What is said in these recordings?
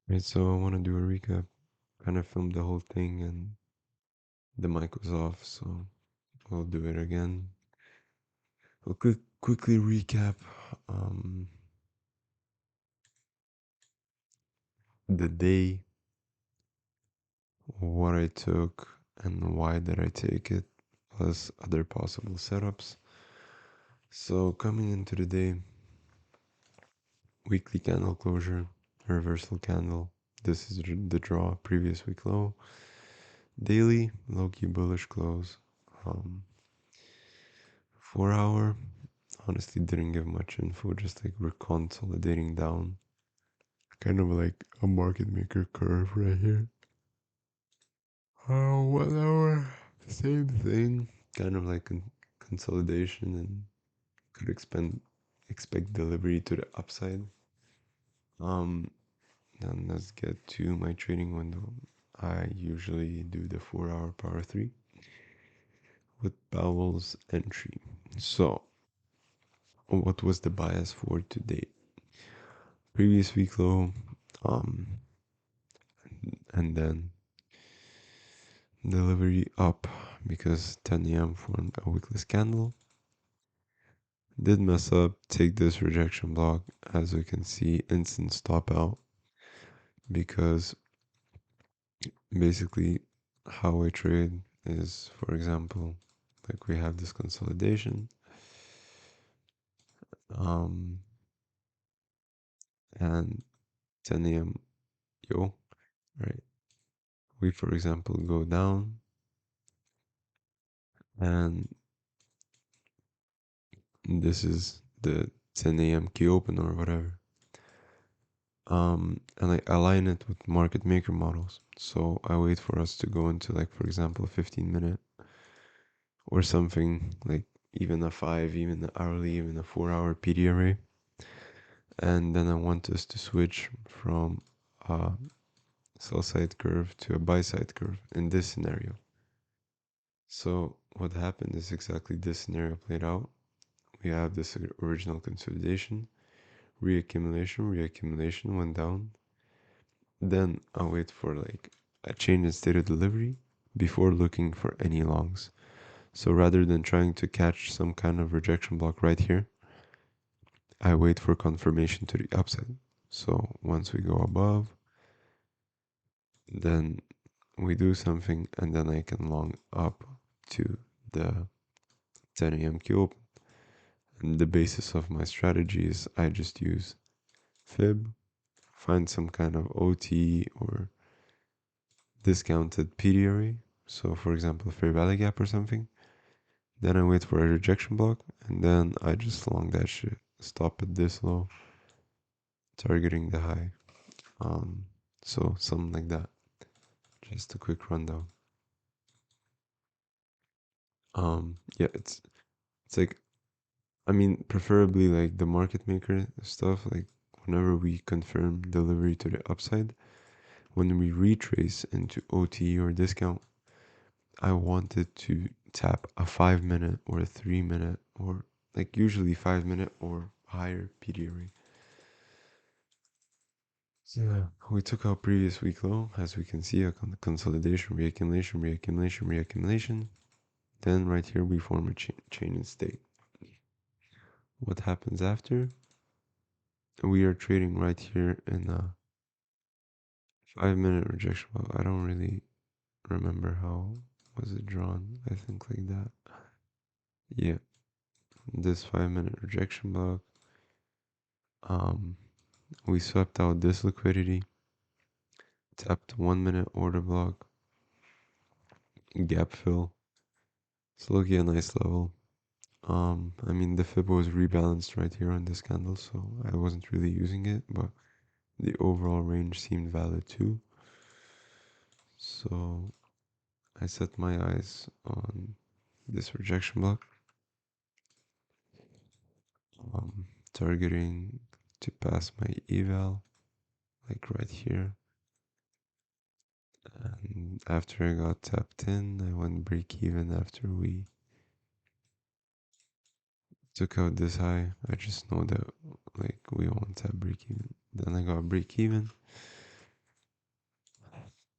Right, so I want to do a recap. Kind of filmed the whole thing and the mic was off, so I'll do it again. I'll quickly recap um, the day, what I took, and why did I take it, plus other possible setups. So coming into the day, weekly candle closure, reversal candle. This is the draw, previous week low. Daily, low-key bullish close. 4 hour, honestly didn't give much info, just like we're consolidating down. Kind of like a market maker curve right here. 1 hour, same thing. Kind of like consolidation and could expect delivery to the upside. Um, then let's get to my trading window. I usually do the 4 hour power three with Powell's entry. So, what was the bias for today? Previous week low, um, and then delivery up because 10 a.m. formed a wickless candle. Did mess up, take this rejection block. As we can see, instant stop out because basically how I trade is, for example, like we have this consolidation, um, and 10 a.m. yo, right? We, for example, go down and this is the 10 a.m. key open or whatever. And I align it with market maker models. So I wait for us to go into, like, for example, a 15-minute or something, like even a 5, even an hourly, even a 4 hour PD array. And then I want us to switch from a sell side curve to a buy side curve in this scenario. So what happened is exactly this scenario played out. We have this original consolidation, reaccumulation went down. Then I'll wait for like a change in state of delivery before looking for any longs. So rather than trying to catch some kind of rejection block right here, I wait for confirmation to the upside. So once we go above, then we do something and then I can long up to the 10 a.m. Q. And the basis of my strategy is I just use fib, find some kind of OT or discounted PD array. So for example, fair value gap or something. Then I wait for a rejection block and then I just long that shit. Stop at this low, targeting the high. Um, so something like that. Just a quick rundown. Yeah, it's like I mean, preferably like the market maker stuff. Like whenever we confirm delivery to the upside, when we retrace into OT or discount, I wanted to tap a 5 minute or a 3 minute or like usually 5 minute or higher PD array. Yeah, we took our previous week low, as we can see, a consolidation, reaccumulation. Then right here we form a chain in state. What happens after? We are trading right here in a 5 minute rejection block. I don't really remember how was it drawn. I think like that. Yeah, this 5 minute rejection block. Um, we swept out this liquidity, tapped 1 minute order block, gap fill. It's looking a nice level. I mean, the fib was rebalanced right here on this candle, so I wasn't really using it, but the overall range seemed valid too. So I set my eyes on this rejection block, targeting to pass my eval, like right here. And after I got tapped in, I went break even after we took out this high. I just know that like we won't tap break even. Then I got break even.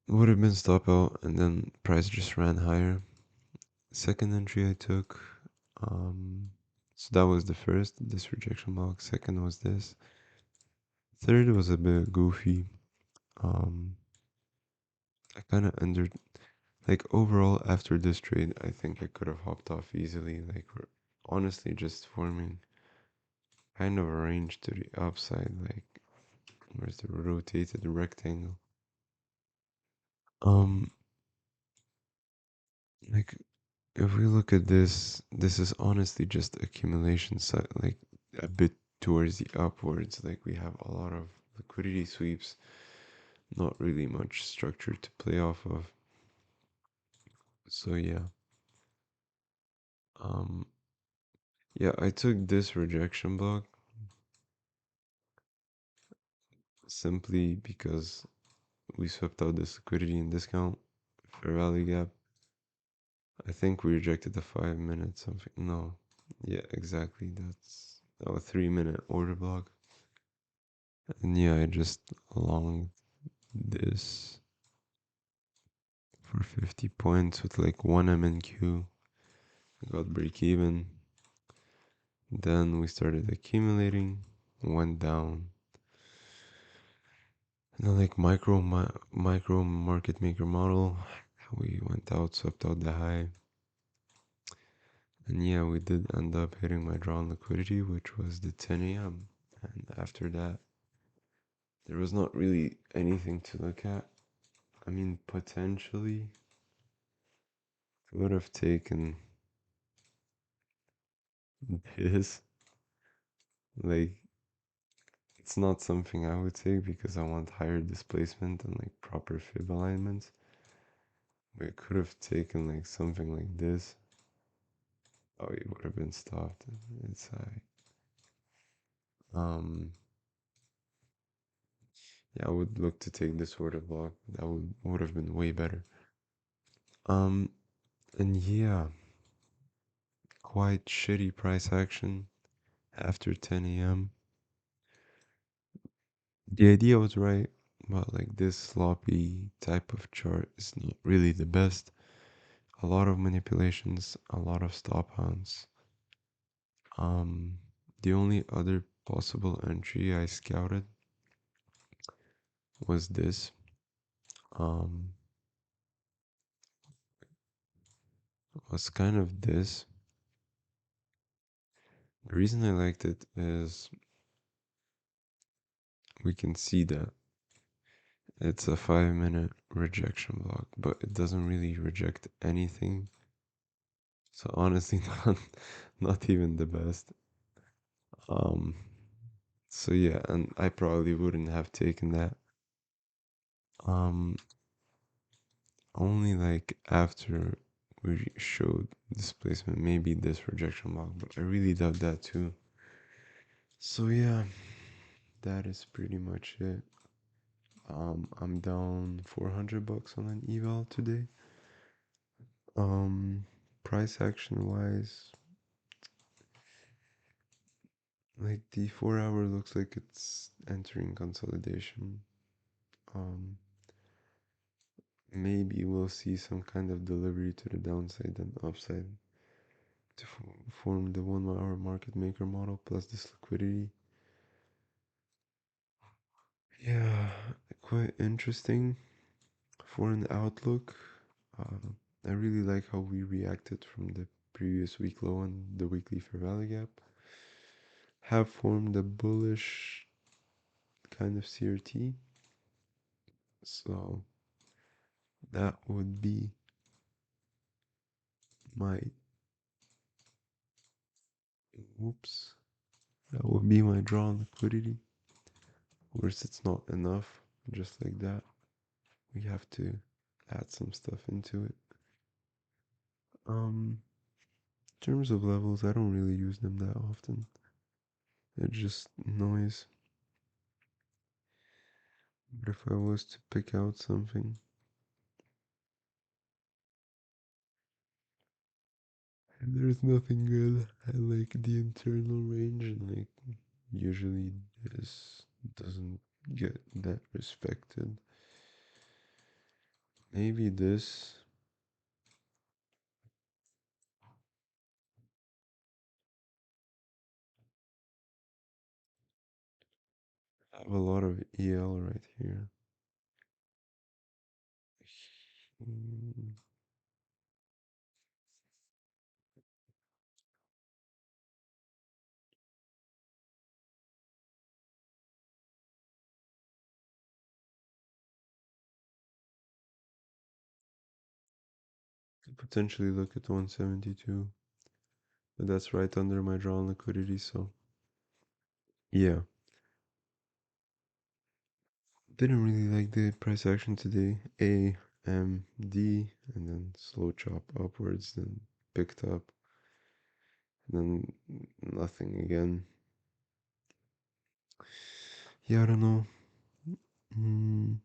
would have been stop out, and then price just ran higher. Second entry I took, um, so that was the first, this rejection block. Second was this. Third was a bit goofy. Um, I kind of under like overall after this trade, I think I could have hopped off easily. Like we're honestly just forming kind of a range to the upside. Like where's the rotated rectangle? Um, like if we look at this, this is honestly just accumulation side, like a bit towards the upwards. Like we have a lot of liquidity sweeps, not really much structure to play off of. So um, yeah, I took this rejection block simply because we swept out this liquidity and discount, fair value gap. I think we rejected the 5 minute something. No, yeah, exactly. That's a 3 minute order block. And yeah, I just long this for 50 points with like one MNQ. Got break even. Then we started accumulating, went down. And then like micro market maker model, we went out, swept out the high. And yeah, we did end up hitting my drawn liquidity, which was the 10 a.m. And after that, there was not really anything to look at. I mean, potentially, I would have taken this. Like, it's not something I would take because I want higher displacement and like proper fib alignments. We could have taken like something like this. Oh, it would have been stopped. It's high. Um, yeah, I would look to take this order block. That would have been way better. Um, and yeah, quite shitty price action after 10 a.m. The idea was right, but like this sloppy type of chart is not really the best. A lot of manipulations, a lot of stop hunts. Um, the only other possible entry I scouted was this. Um, was kind of this. The reason I liked it is we can see that it's a 5 minute rejection block, but it doesn't really reject anything. So honestly, not even the best. Um, so yeah, and I probably wouldn't have taken that. Um, only like after we showed displacement, maybe this rejection block, but I really doubt that too. So yeah, that is pretty much it. I'm down 400 bucks on an eval today. Um, price action wise, like the 4 hour looks like it's entering consolidation. Um, maybe we'll see some kind of delivery to the downside and upside to form the 1 hour market maker model plus this liquidity. Yeah, quite interesting for an outlook. Uh, I really like how we reacted from the previous week low and the weekly fair value gap. Have formed a bullish kind of CRT. So that would be my whoops. That would be my drawn liquidity. Of course, it's not enough just like that. We have to add some stuff into it. In terms of levels, I don't really use them that often. It's just noise. But if I was to pick out something, there's nothing good. I like the internal range, and like usually this doesn't get that respected. Maybe this. I have a lot of EL right here. Hmm, could potentially look at 172, but that's right under my drawn liquidity, so yeah. Didn't really like the price action today. A, M, D, and then slow chop upwards, then picked up, and then nothing again. Yeah, I don't know. Mm,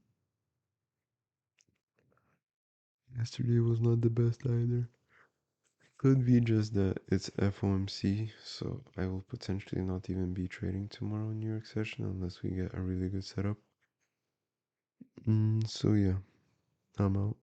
yesterday was not the best either. Could be just that it's FOMC, so I will potentially not even be trading tomorrow in New York session unless we get a really good setup. So yeah, I'm out.